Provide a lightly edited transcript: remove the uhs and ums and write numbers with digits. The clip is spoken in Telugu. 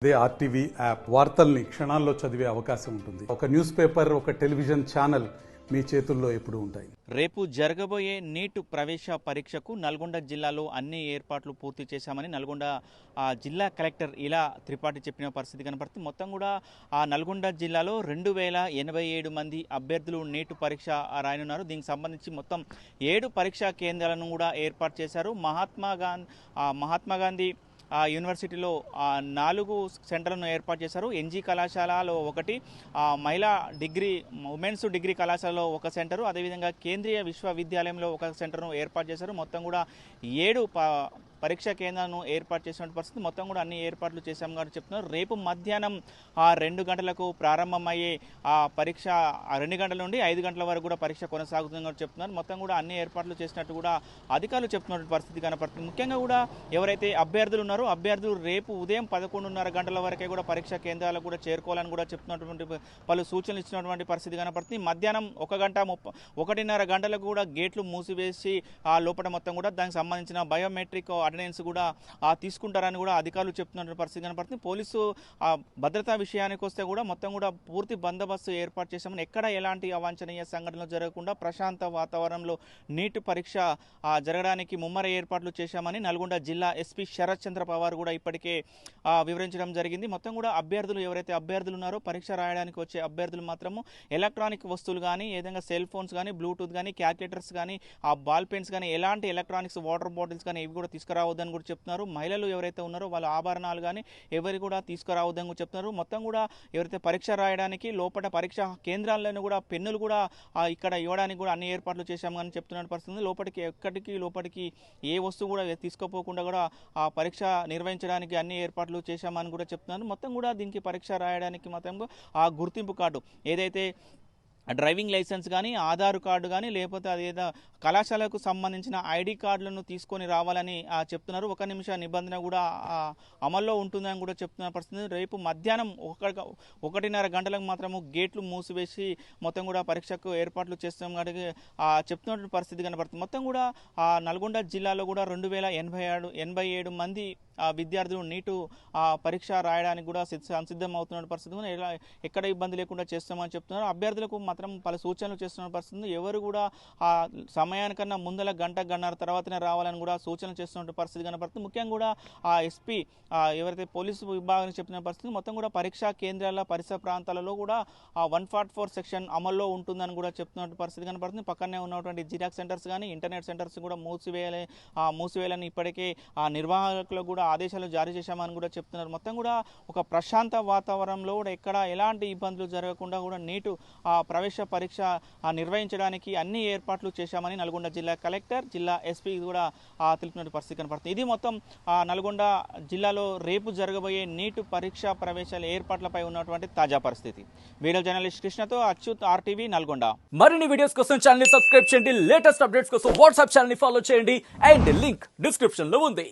అదే ఆర్టీవీ యాప్ వార్తల్ని క్షణాల్లో చదివే అవకాశం ఉంటుంది. ఒక న్యూస్ పేపర్, ఒక టెలివిజన్ ఛానల్ మీ చేతుల్లో ఎప్పుడూ ఉంటాయి. రేపు జరగబోయే నీట్ ప్రవేశ పరీక్షకు నల్గొండ జిల్లాలో అన్ని ఏర్పాట్లు పూర్తి చేశామని నల్గొండ జిల్లా కలెక్టర్ ఇలా త్రిపాఠి చెప్పిన పరిస్థితి కనపడుతుంది. మొత్తం కూడా నల్గొండ జిల్లాలో 2087 మంది అభ్యర్థులు నీట్ పరీక్ష రాయనున్నారు. దీనికి సంబంధించి మొత్తం 7 పరీక్షా కేంద్రాలను కూడా ఏర్పాటు చేశారు. మహాత్మా గాంధీ యూనివర్సిటీలో 4 సెంటర్లను ఏర్పాటు చేశారు. ఎన్జీ కళాశాలలో 1, మహిళా ఉమెన్స్ డిగ్రీ కళాశాలలో 1 సెంటరు, అదేవిధంగా కేంద్రీయ విశ్వవిద్యాలయంలో 1 సెంటర్ను ఏర్పాటు చేశారు. మొత్తం కూడా 7 పరీక్షా కేంద్రాలను ఏర్పాటు చేసిన పరిస్థితి. మొత్తం కూడా అన్ని ఏర్పాట్లు చేశాం కాబట్టి చెప్తున్నారు. రేపు మధ్యాహ్నం 2 గంటలకు ప్రారంభమయ్యే పరీక్ష 2 గంటల నుండి 5 గంటల వరకు కూడా పరీక్ష కొనసాగుతుందని చెప్తున్నారు. మొత్తం కూడా అన్ని ఏర్పాట్లు చేసినట్టు కూడా అధికారులు చెప్తున్న పరిస్థితి కనపడుతుంది. ముఖ్యంగా కూడా ఎవరైతే అభ్యర్థులు ఉన్నారో అభ్యర్థులు రేపు ఉదయం 11:30 గంటల వరకే కూడా పరీక్షా కేంద్రాలకు కూడా చేరుకోవాలని కూడా చెప్తున్నటువంటి పలు సూచనలు ఇచ్చినటువంటి పరిస్థితి కనపడుతుంది. మధ్యాహ్నం 1:30 గంటలకు కూడా గేట్లు మూసివేసి లోపల మొత్తం కూడా దానికి సంబంధించిన బయోమెట్రిక్ అటెండెన్స్ కూడా తీసుకుంటారని కూడా అధికారులు చెప్తున్న పరిస్థితి కనపడుతుంది. పోలీసు భద్రతా విషయానికి వస్తే కూడా మొత్తం కూడా పూర్తి బందోబస్తు ఏర్పాటు చేశామని, ఎక్కడ ఎలాంటి అవాంఛనీయ సంఘటనలు జరగకుండా ప్రశాంత వాతావరణంలో నీట్ పరీక్ష జరగడానికి ముమ్మర ఏర్పాట్లు చేశామని నల్గొండ జిల్లా ఎస్పీ శరత్ చంద్ర పవార్ కూడా ఇప్పటికే వివరించడం జరిగింది. మొత్తం కూడా ఎవరైతే అభ్యర్థులు ఉన్నారో పరీక్ష రాయడానికి వచ్చే అభ్యర్థులు మాత్రము ఎలక్ట్రానిక్ వస్తువులు కానీ, ఏదైనా సెల్ ఫోన్స్ కానీ, బ్లూటూత్ కానీ, క్యాల్కులేటర్స్ కానీ, బాల్ పెన్స్ కానీ, ఎలాంటి ఎలక్ట్రానిక్స్ వాటర్ బాటిల్స్ కానీ ఇవి కూడా తీసుకురావద్దని కూడా చెప్తున్నారు. మహిళలు ఎవరైతే ఉన్నారో వాళ్ళ ఆభరణాలు కానీ ఎవరు కూడా తీసుకురావద్దని కూడా చెప్తున్నారు. మొత్తం కూడా ఎవరైతే పరీక్ష రాయడానికి లోపల పరీక్ష కేంద్రాలను కూడా పెన్నులు కూడా ఇక్కడ ఇవ్వడానికి కూడా అన్ని ఏర్పాట్లు చేశామని చెప్తున్న పరిస్థితి. లోపలికి ఏ వస్తువు కూడా తీసుకోపోకుండా కూడా ఆ పరీక్ష నిర్వహించడానికి అన్ని ఏర్పాట్లు చేశామని కూడా చెప్తున్నారు. మొత్తం కూడా దీనికి పరీక్ష రాయడానికి మాత్రం ఆ గుర్తింపు కార్డు ఏదైతే డ్రైవింగ్ లైసెన్స్ కానీ, ఆధార్ కార్డు కానీ, లేకపోతే అదేదో కళాశాలకు సంబంధించిన ఐడి కార్డులను తీసుకొని రావాలని చెప్తున్నారు. 1 నిమిష నిబంధన కూడా అమల్లో ఉంటుందని కూడా చెప్తున్న పరిస్థితి. రేపు మధ్యాహ్నం 1:30 గంటలకు మాత్రము గేట్లు మూసివేసి మొత్తం కూడా పరీక్షకు ఏర్పాట్లు చేస్తాం కాబట్టి చెప్తున్న పరిస్థితి కనబడుతుంది. మొత్తం కూడా నల్గొండ జిల్లాలో కూడా 2087 మంది విద్యార్థులు నీటు పరీక్ష రాయడానికి కూడా సంసిద్ధం అవుతున్న పరిస్థితి. ఎక్కడ ఇబ్బంది లేకుండా చేస్తామని చెప్తున్నారు. అభ్యర్థులకు మాత్రం పలు సూచనలు చేస్తున్న పరిస్థితి. ఎవరు కూడా సమయానికన్నా ముందల గంటన్నర తర్వాతనే రావాలని కూడా సూచనలు చేస్తున్న పరిస్థితి కనబడుతుంది. ముఖ్యంగా కూడా ఎస్పీ ఎవరైతే పోలీసు విభాగానికి చెప్పిన పరిస్థితి, మొత్తం కూడా పరీక్షా కేంద్రాల పరిసర ప్రాంతాలలో కూడా 144 సెక్షన్ అమల్లో ఉంటుందని కూడా చెప్తున్న పరిస్థితి కనబడుతుంది. పక్కనే ఉన్నటువంటి జిరాక్స్ సెంటర్స్ కానీ, ఇంటర్నెట్ సెంటర్స్ కూడా మూసివేయాలని ఇప్పటికే నిర్వాహకులకు కూడా ఆదేశాలు జారీ చేశామని కూడా చెప్తున్నారు. మొత్తం కూడా ఒక ప్రశాంత వాతావరణంలో కూడా ఎక్కడ ఎలాంటి ఇబ్బందులు జరగకుండా కూడా నీటు ప్రవేశ పరీక్ష నిర్వహించడానికి అన్ని ఏర్పాట్లు చేశామని నల్గొండ జిల్లా కలెక్టర్, జిల్లా ఎస్పీ కూడా తెలిపిన పరిస్థితి కనపడుతుంది. ఇది మొత్తం నల్గొండ జిల్లాలో రేపు జరగబోయే నీట్ పరీక్ష ప్రవేశాల ఏర్పాట్లపై ఉన్నటువంటి తాజా పరిస్థితి. వీడియో జర్నలిస్ట్ కృష్ణతో అచ్యుత్, RTV నల్గొండ. మరిన్ని వీడియోస్ కోసం ఛానల్ ని సబ్స్క్రైబ్ చేయండి. లేటెస్ట్ అప్డేట్స్ కోసం వాట్సాప్ ఛానల్ ని ఫాలో చేయండి. అండ్ లింక్ డిస్క్రిప్షన్ లో ఉంది.